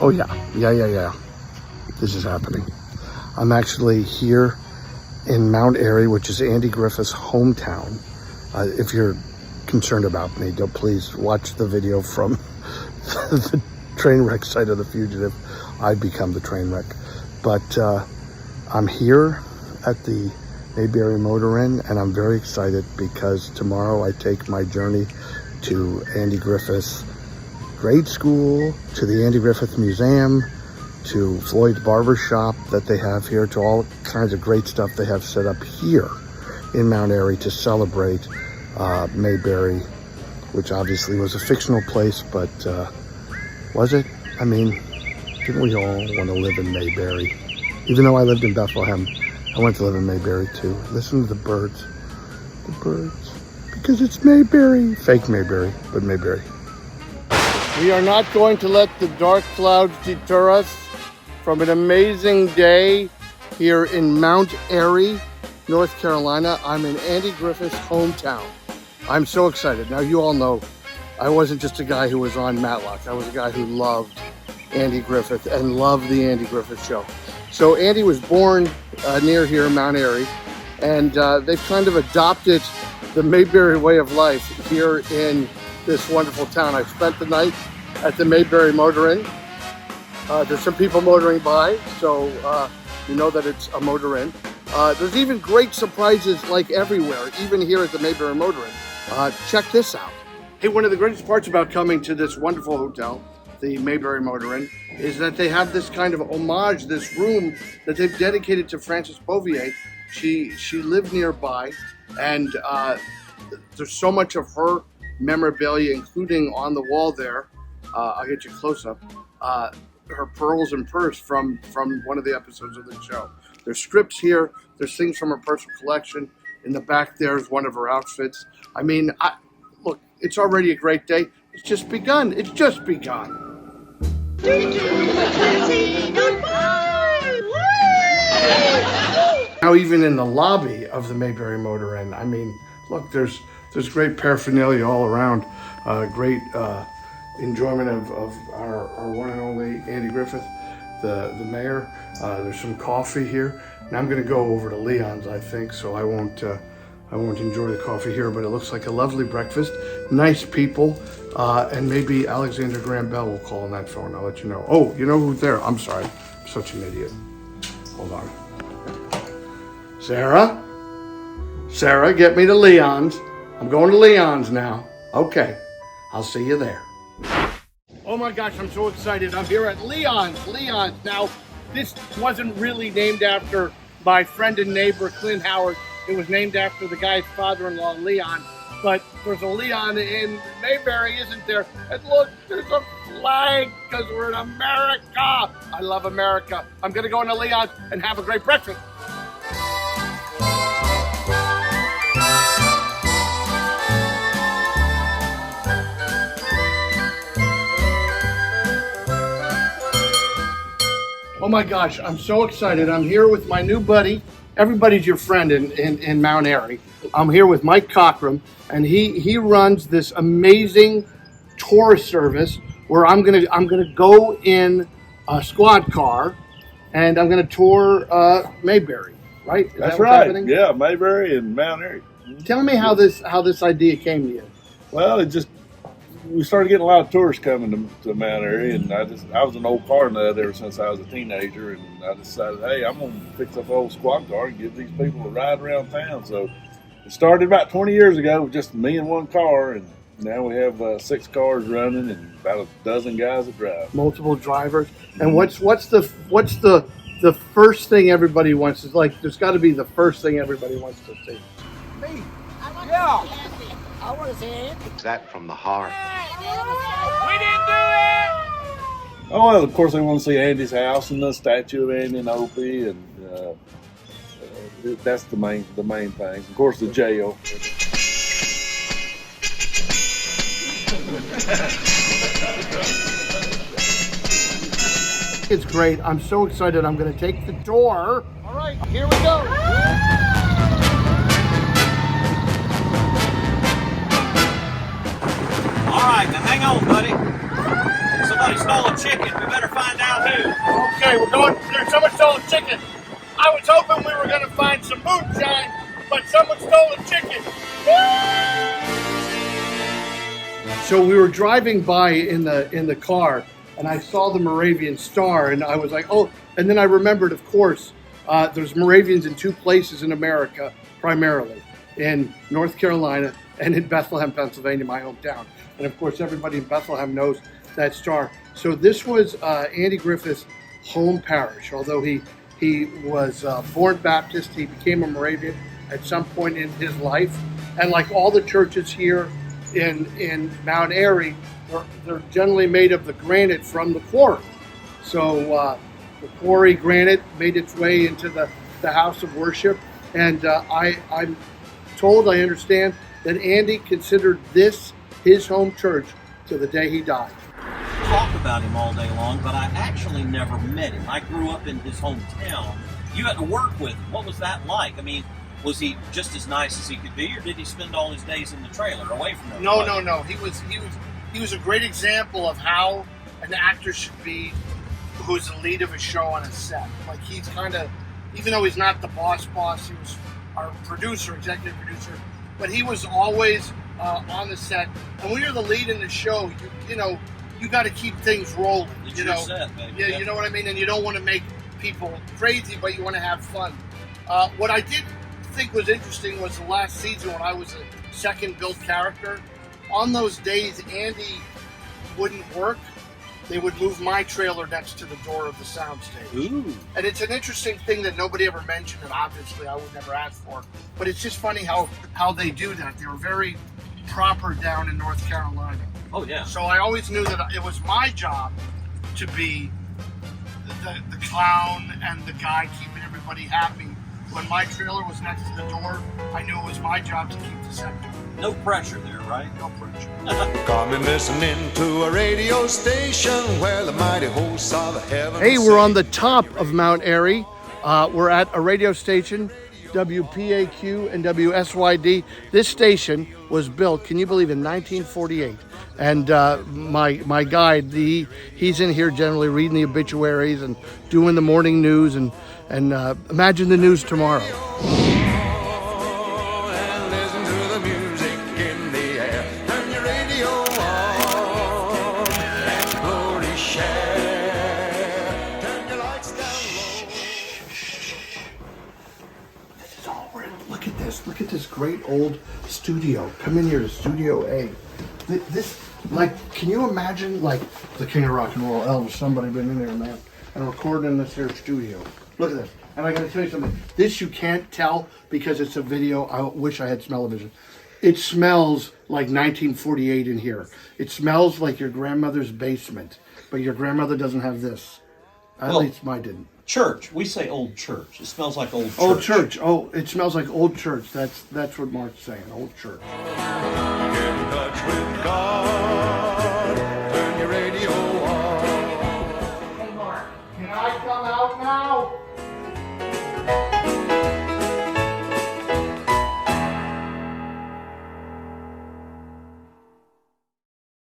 Oh yeah. This is happening. I'm actually here in Mount Airy, which is Andy Griffith's hometown. If you're concerned about me, don't please watch the video from the train wreck site of The Fugitive. I become the train wreck. But I'm here at the Mayberry Motor Inn, and I'm very excited because tomorrow I take my journey to Andy Griffith's grade school, to the Andy Griffith Museum, to Floyd's Barber Shop that they have here, to all kinds of great stuff they have set up here in Mount Airy to celebrate Mayberry, which obviously was a fictional place, but was it? I mean, didn't we all want to live in Mayberry? Even though I lived in Bethlehem, I went to live in Mayberry too. Listen to the birds. The birds. Because it's Mayberry. Fake Mayberry, but Mayberry. We are not going to let the dark clouds deter us from an amazing day here in Mount Airy, North Carolina. I'm in Andy Griffith's hometown. I'm so excited. Now, you all know I wasn't just a guy who was on Matlock. I was a guy who loved Andy Griffith and loved the Andy Griffith Show. So Andy was born near here, Mount Airy, and they've kind of adopted the Mayberry way of life here in this wonderful town. I spent the night at the Mayberry Motor Inn. There's some people motoring by, so you know that it's a motor inn. There's even great surprises like everywhere, even here at the Mayberry Motor Inn. Check this out. Hey, one of the greatest parts about coming to this wonderful hotel, the Mayberry Motor Inn, is that they have this kind of homage, this room that they've dedicated to Frances Bouvier. She lived nearby, and there's so much of her memorabilia, including on the wall there. I'll get you close up. Her pearls and purse from one of the episodes of the show. There's scripts here. There's things from her personal collection. In the back there's one of her outfits. I mean, look, it's already a great day. It's just begun. It's just begun. Now, even in the lobby of the Mayberry Motor Inn, I mean, look, there's great paraphernalia all around. Great enjoyment of our one and only Andy Griffith, the mayor. There's some coffee here. Now I'm going to go over to Leon's, I think, so I won't enjoy the coffee here, but it looks like a lovely breakfast. Nice people, and maybe Alexander Graham Bell will call on that phone. I'll let you know. Oh, you know who's there? I'm sorry. I'm such an idiot. Hold on. Sarah? Sarah, get me to Leon's. I'm going to Leon's now. Okay. I'll see you there. Oh my gosh, I'm so excited. I'm here at Leon's. Now, this wasn't really named after my friend and neighbor, Clint Howard. It was named after the guy's father-in-law, Leon. But there's a Leon in Mayberry, isn't there? And look, there's a flag because we're in America. I love America. I'm going to go into Leon's and have a great breakfast. Oh my gosh, I'm so excited. I'm here with my new buddy. Everybody's your friend in Mount Airy. I'm here with Mike Cockrum, and he runs this amazing tourist service where I'm gonna go in a squad car, and I'm gonna tour Mayberry. Right? That's right. Happening? Yeah, Mayberry and Mount Airy. Tell me how this idea came to you. Well, we started getting a lot of tourists coming to Mount Airy, and I was an old car nut ever since I was a teenager, and I decided, hey, I'm going to fix up an old squad car and give these people a ride around town. So it started about 20 years ago with just me and one car, and now we have 6 cars running and about a dozen guys that drive. Multiple drivers. And what's the first thing everybody wants? Is like, there's got to be the first thing everybody wants to see. Me. Yeah. I want to see it. It's that from the heart. We didn't do it! Oh, well, of course, they want to see Andy's house and the statue of Andy and Opie, and that's the main things. Of course, the jail. It's great. I'm so excited. I'm going to take the tour. All right, here we go. All right, now hang on, buddy. Somebody stole a chicken. We better find out who. Okay, we're going. There's someone stole a chicken. I was hoping we were going to find some moonshine, but someone stole a chicken. So we were driving by in the car, and I saw the Moravian Star, and I was like, oh. And then I remembered, of course, there's Moravians in two places in America, primarily in North Carolina and in Bethlehem, Pennsylvania, my hometown. And of course, everybody in Bethlehem knows that star. So this was Andy Griffith's home parish. Although he was born Baptist, he became a Moravian at some point in his life. And like all the churches here in Mount Airy, they're generally made of the granite from the quarry. So the quarry granite made its way into the house of worship. And I'm told, I understand, that Andy considered this his home church to the day he died. Talk about him all day long, but I actually never met him. I grew up in his hometown. You had to work with him. What was that like? I mean, was he just as nice as he could be, or did he spend all his days in the trailer away from everybody? No. He was a great example of how an actor should be, who's the lead of a show on a set. Like, he's kind of, even though he's not the boss, he was our producer, executive producer, but he was always on the set. And when you're the lead in the show, you got to keep things rolling. It's your set, baby. Yeah, you know what I mean? And you don't want to make people crazy, but you want to have fun. What I did think was interesting was the last season when I was a second built character. On those days, Andy wouldn't work. They would move my trailer next to the door of the soundstage. Ooh. And it's an interesting thing that nobody ever mentioned, and obviously I would never ask for. But it's just funny how they do that. They were very proper down in North Carolina. Oh, yeah. So I always knew that it was my job to be the clown and the guy keeping everybody happy. When my trailer was next to the door, I knew it was my job to keep the sector. No pressure there, right? No pressure. Got me listening to a radio station where the mighty hosts of heaven. Hey, we're on the top of Mount Airy. We're at a radio station, WPAQ and WSYD. This station was built, can you believe, in 1948. And my guide, he's in here generally reading the obituaries and doing the morning news and imagine the news tomorrow. And listen to the music in the air. Turn your radio on and glory share. Turn your lights down low. Look at this. Look at this great old studio. Come in here to Studio A. This, like, can you imagine, like, the King of Rock and Roll, Elvis, somebody been in there, man, and recording in this here studio. Look at this. And I gotta tell you something. This you can't tell because it's a video. I wish I had smell-o-vision. It smells like 1948 in here. It smells like your grandmother's basement. But your grandmother doesn't have this. At least mine didn't. Church. We say old church. It smells like old church. Old church. Oh, it smells like old church. That's what Mark's saying. Old church. Get